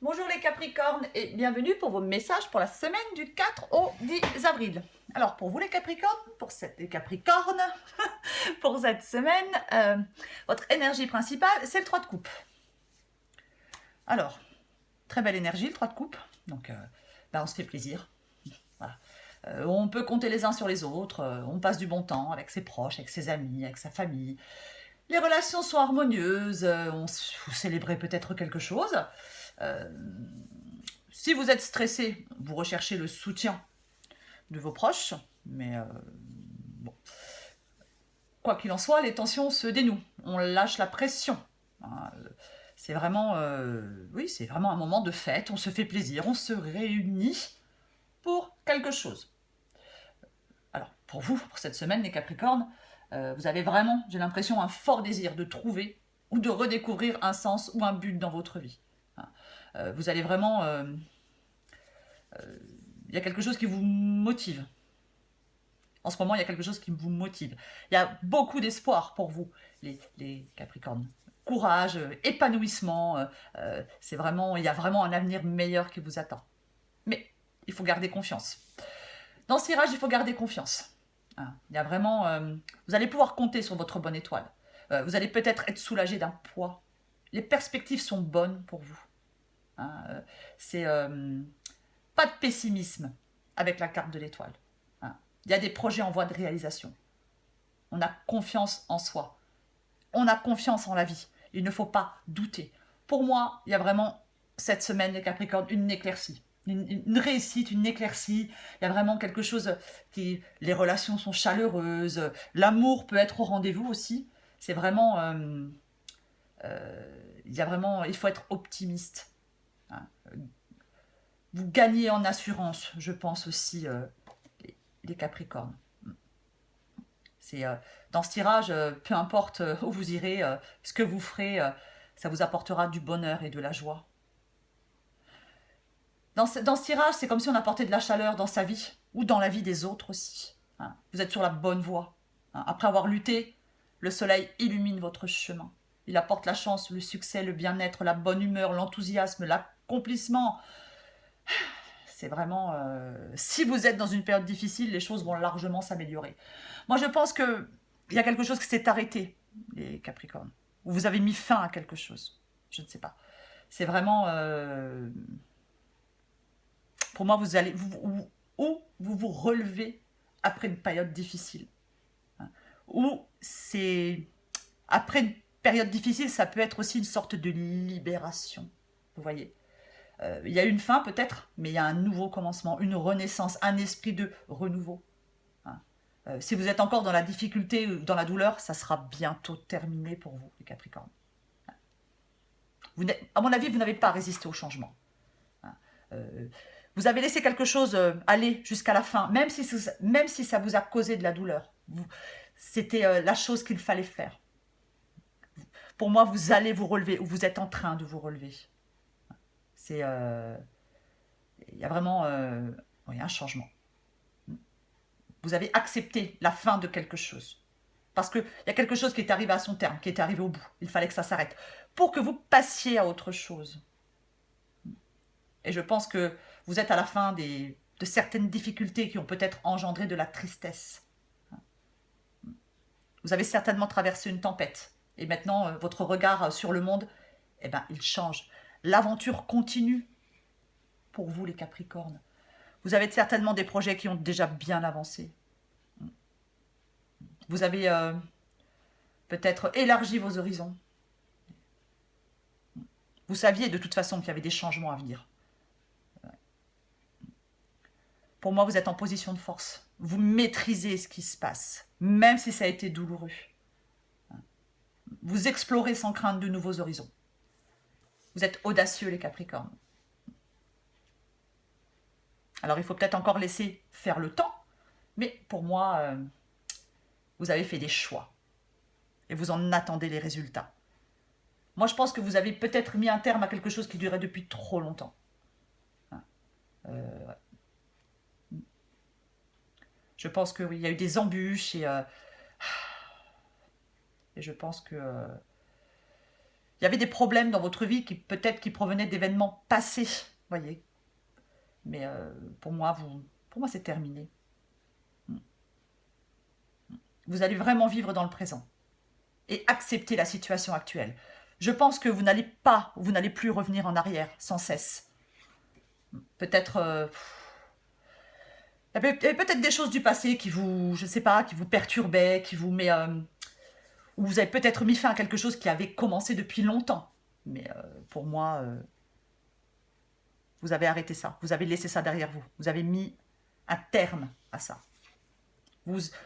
Bonjour les Capricornes et bienvenue pour vos messages pour la semaine du 4 au 10 avril. Alors pour vous les Capricornes, pour cette semaine, votre énergie principale c'est le 3 de coupe. Alors, très belle énergie le 3 de coupe, donc on se fait plaisir. Voilà. On peut compter les uns sur les autres, on passe du bon temps avec ses proches, avec ses amis, avec sa famille. Les relations sont harmonieuses, vous célébrez peut-être quelque chose. Si vous êtes stressé, vous recherchez le soutien de vos proches, mais bon. Quoi qu'il en soit, les tensions se dénouent, on lâche la pression. C'est vraiment, oui, c'est vraiment un moment de fête, on se fait plaisir, on se réunit pour quelque chose. Alors, pour vous, pour cette semaine, les Capricornes, vous avez vraiment, j'ai l'impression, un fort désir de trouver ou de redécouvrir un sens ou un but dans votre vie. Vous allez vraiment... il y a quelque chose qui vous motive. En ce moment, il y a quelque chose qui vous motive. Il y a beaucoup d'espoir pour vous, les Capricornes. Courage, épanouissement, c'est vraiment, il y a vraiment un avenir meilleur qui vous attend. Mais il faut garder confiance. Dans ce tirage, il faut garder confiance. Il y a vraiment, vous allez pouvoir compter sur votre bonne étoile. Vous allez peut-être être soulagé d'un poids. Les perspectives sont bonnes pour vous. C'est pas de pessimisme avec la carte de l'étoile. Il y a des projets en voie de réalisation. On a confiance en soi. On a confiance en la vie. Il ne faut pas douter. Pour moi, il y a vraiment cette semaine, les Capricornes, une éclaircie. Une réussite, une éclaircie. Il y a vraiment quelque chose qui... Les relations sont chaleureuses. L'amour peut être au rendez-vous aussi. C'est vraiment... il y a vraiment... Il faut être optimiste. Vous gagnez en assurance, je pense aussi, les Capricornes. C'est dans ce tirage, peu importe où vous irez, ce que vous ferez, ça vous apportera du bonheur et de la joie. Dans ce tirage, c'est comme si on apportait de la chaleur dans sa vie ou dans la vie des autres aussi. Vous êtes sur la bonne voie. Après avoir lutté, le soleil illumine votre chemin. Il apporte la chance, le succès, le bien-être, la bonne humeur, l'enthousiasme, l'accomplissement. C'est vraiment... si vous êtes dans une période difficile, les choses vont largement s'améliorer. Moi, je pense qu'il y a quelque chose qui s'est arrêté, les Capricornes. Ou vous avez mis fin à quelque chose. Je ne sais pas. C'est vraiment... pour moi, vous allez... Ou vous vous relevez après une période difficile. Ou c'est... Après une période difficile, ça peut être aussi une sorte de libération. Vous voyez, il y a une fin peut-être, mais il y a un nouveau commencement, une renaissance, un esprit de renouveau. Si vous êtes encore dans la difficulté ou dans la douleur, ça sera bientôt terminé pour vous, les Capricornes. À mon avis, vous n'avez pas résisté au changement. Vous avez laissé quelque chose aller jusqu'à la fin, même si ça vous a causé de la douleur. C'était la chose qu'il fallait faire. Pour moi, vous allez vous relever, ou vous êtes en train de vous relever. Il y a vraiment un changement. Vous avez accepté la fin de quelque chose. Parce qu'il y a quelque chose qui est arrivé à son terme, qui est arrivé au bout. Il fallait que ça s'arrête. Pour que vous passiez à autre chose. Et je pense que vous êtes à la fin de certaines difficultés qui ont peut-être engendré de la tristesse. Vous avez certainement traversé une tempête. Et maintenant, votre regard sur le monde, il change. L'aventure continue pour vous, les Capricornes. Vous avez certainement des projets qui ont déjà bien avancé. Vous avez peut-être élargi vos horizons. Vous saviez de toute façon qu'il y avait des changements à venir. Pour moi, vous êtes en position de force. Vous maîtrisez ce qui se passe, même si ça a été douloureux. Vous explorez sans crainte de nouveaux horizons. Vous êtes audacieux, les Capricornes. Alors, il faut peut-être encore laisser faire le temps, mais pour moi, vous avez fait des choix. Et vous en attendez les résultats. Moi, je pense que vous avez peut-être mis un terme à quelque chose qui durait depuis trop longtemps. Je pense qu'il y a eu des embûches et je pense que Il y avait des problèmes dans votre vie qui peut-être qui provenaient d'événements passés, voyez. Mais pour moi, c'est terminé. Vous allez vraiment vivre dans le présent et accepter la situation actuelle. Je pense que vous n'allez plus revenir en arrière sans cesse. Peut-être, il y avait peut-être des choses du passé qui vous, je sais pas, qui vous perturbaient, qui vous met, ou vous avez peut-être mis fin à quelque chose qui avait commencé depuis longtemps. Mais pour moi, vous avez arrêté ça. Vous avez laissé ça derrière vous. Vous avez mis un terme à ça.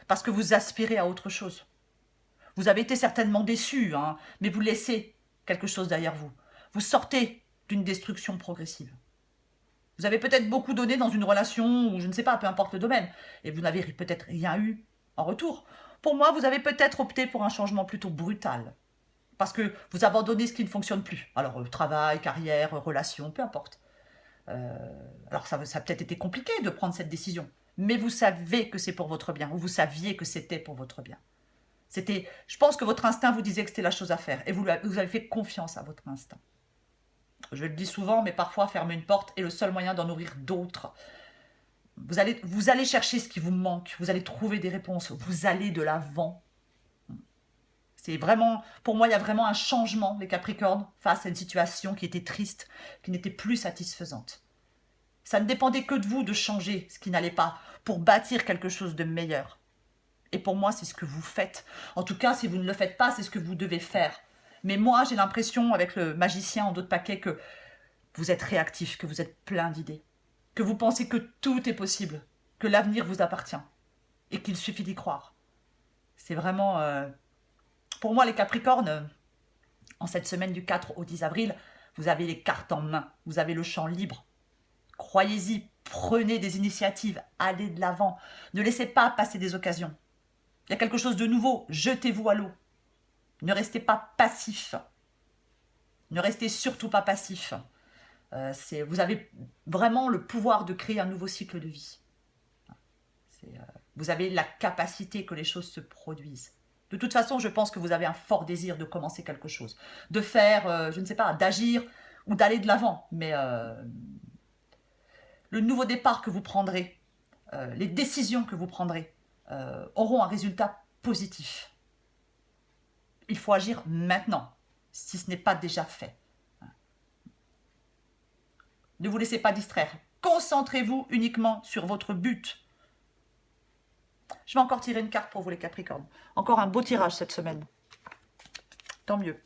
Parce que vous aspirez à autre chose. Vous avez été certainement déçu, hein, mais vous laissez quelque chose derrière vous. Vous sortez d'une destruction progressive. Vous avez peut-être beaucoup donné dans une relation, ou je ne sais pas, peu importe le domaine, et vous n'avez peut-être rien eu en retour. Pour moi, vous avez peut-être opté pour un changement plutôt brutal. Parce que vous abandonnez ce qui ne fonctionne plus. Alors, travail, carrière, relation, peu importe. Alors, ça a peut-être été compliqué de prendre cette décision. Mais vous savez que c'est pour votre bien, ou vous saviez que c'était pour votre bien. Je pense que votre instinct vous disait que c'était la chose à faire, et vous avez fait confiance à votre instinct. Je le dis souvent, mais parfois fermer une porte est le seul moyen d'en ouvrir d'autres. Vous allez chercher ce qui vous manque, vous allez trouver des réponses, vous allez de l'avant. C'est vraiment, pour moi, il y a vraiment un changement, les Capricornes, face à une situation qui était triste, qui n'était plus satisfaisante. Ça ne dépendait que de vous de changer ce qui n'allait pas pour bâtir quelque chose de meilleur. Et pour moi, c'est ce que vous faites. En tout cas, si vous ne le faites pas, c'est ce que vous devez faire. Mais moi, j'ai l'impression, avec le magicien en d'autres paquets, que vous êtes réactif, que vous êtes plein d'idées, que vous pensez que tout est possible, que l'avenir vous appartient et qu'il suffit d'y croire. C'est vraiment... pour moi, les Capricornes, en cette semaine du 4 au 10 avril, vous avez les cartes en main, vous avez le champ libre. Croyez-y, prenez des initiatives, allez de l'avant. Ne laissez pas passer des occasions. Il y a quelque chose de nouveau, jetez-vous à l'eau. Ne restez pas passif. Ne restez surtout pas passif. Vous avez vraiment le pouvoir de créer un nouveau cycle de vie. Vous avez la capacité que les choses se produisent. De toute façon, je pense que vous avez un fort désir de commencer quelque chose, de faire, je ne sais pas, d'agir ou d'aller de l'avant. Mais le nouveau départ que vous prendrez, les décisions que vous prendrez, auront un résultat positif. Il faut agir maintenant, si ce n'est pas déjà fait. Ne vous laissez pas distraire. Concentrez-vous uniquement sur votre but. Je vais encore tirer une carte pour vous les Capricornes. Encore un beau tirage cette semaine. Tant mieux.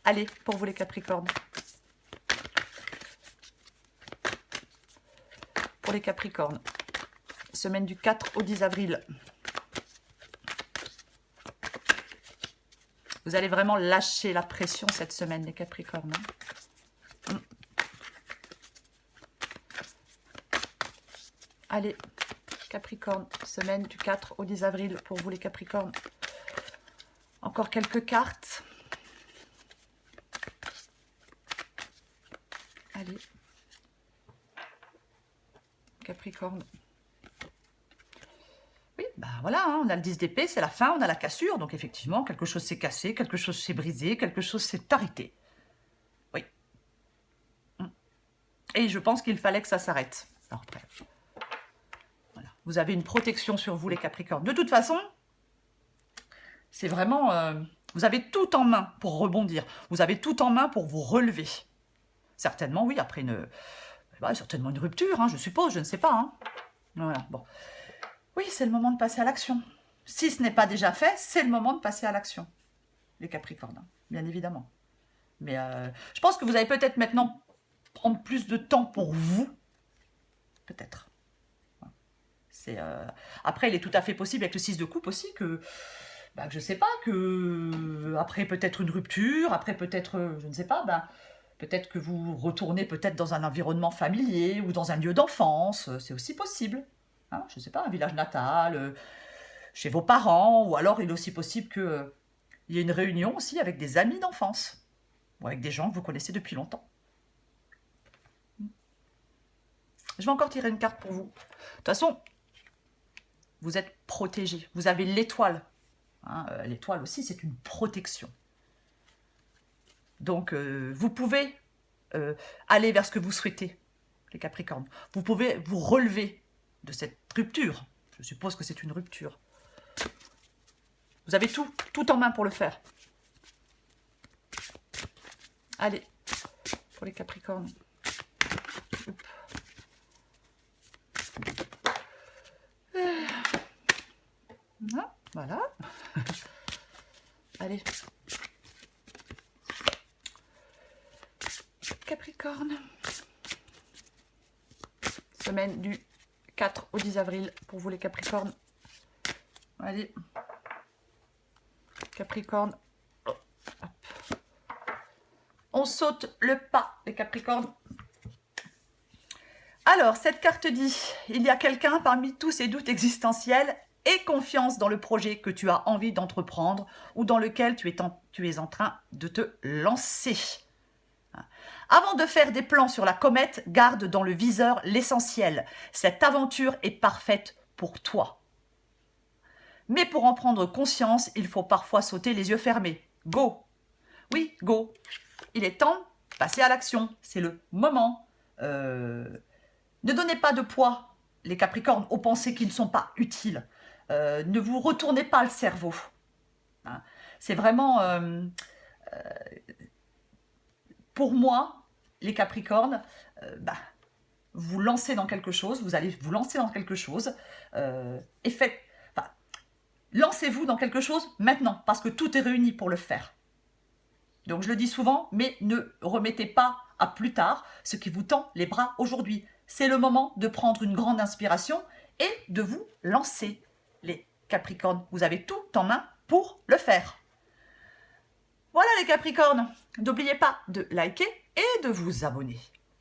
Allez, pour vous les Capricornes. Pour les Capricornes. Semaine du 4 au 10 avril. Vous allez vraiment lâcher la pression cette semaine, les Capricornes. Allez, Capricorne, semaine du 4 au 10 avril pour vous les Capricornes. Encore quelques cartes. Allez. Capricorne. Oui, ben voilà, hein, on a le 10 d'épée, c'est la fin, on a la cassure. Donc effectivement, quelque chose s'est cassé, quelque chose s'est brisé, quelque chose s'est arrêté. Oui. Et je pense qu'il fallait que ça s'arrête. Alors, après, voilà. Vous avez une protection sur vous, les Capricornes. De toute façon, c'est vraiment... vous avez tout en main pour rebondir. Vous avez tout en main pour vous relever. Certainement, oui, après certainement une rupture, hein, je suppose, je ne sais pas. Hein. Voilà, bon. Oui, c'est le moment de passer à l'action. Si ce n'est pas déjà fait, c'est le moment de passer à l'action. Les Capricornes, hein, bien évidemment. Mais je pense que vous allez peut-être maintenant prendre plus de temps pour vous. Peut-être. Après, il est tout à fait possible avec le 6 de coupe aussi que... je ne sais pas, que après peut-être une rupture, après peut-être, je ne sais pas, peut-être que vous retournez peut-être dans un environnement familier ou dans un lieu d'enfance, c'est aussi possible. Hein, je ne sais pas, un village natal, chez vos parents, ou alors il est aussi possible qu'il y ait une réunion aussi avec des amis d'enfance, ou avec des gens que vous connaissez depuis longtemps. Je vais encore tirer une carte pour vous. De toute façon, vous êtes protégé, vous avez l'étoile. Hein, l'étoile aussi, c'est une protection. Donc, vous pouvez aller vers ce que vous souhaitez, les Capricornes. Vous pouvez vous relever de cette rupture. Je suppose que c'est une rupture. Vous avez tout en main pour le faire. Allez, pour les Capricornes. Voilà. Allez. Capricorne. Semaine du 4 au 10 avril pour vous les Capricornes. Allez. Capricorne. Hop. On saute le pas, les Capricornes. Alors, cette carte dit, il y a quelqu'un parmi tous ces doutes existentiels et confiance dans le projet que tu as envie d'entreprendre ou dans lequel tu es en train de te lancer. Avant de faire des plans sur la comète, garde dans le viseur l'essentiel. Cette aventure est parfaite pour toi. Mais pour en prendre conscience, il faut parfois sauter les yeux fermés. Go! Oui, go! Il est temps de passer à l'action. C'est le moment. Ne donnez pas de poids, les Capricornes, aux pensées qui ne sont pas utiles. Ne vous retournez pas le cerveau. Hein. C'est vraiment... pour moi, les Capricornes, vous lancez dans quelque chose, vous allez vous lancer dans quelque chose, et faites... lancez-vous dans quelque chose maintenant, parce que tout est réuni pour le faire. Donc je le dis souvent, mais ne remettez pas à plus tard ce qui vous tend les bras aujourd'hui. C'est le moment de prendre une grande inspiration et de vous lancer, les Capricornes. Vous avez tout en main pour le faire. Voilà les Capricornes. N'oubliez pas de liker et de vous abonner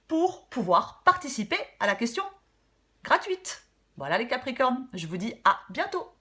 pour pouvoir participer à la question gratuite. Voilà les Capricornes. Je vous dis à bientôt.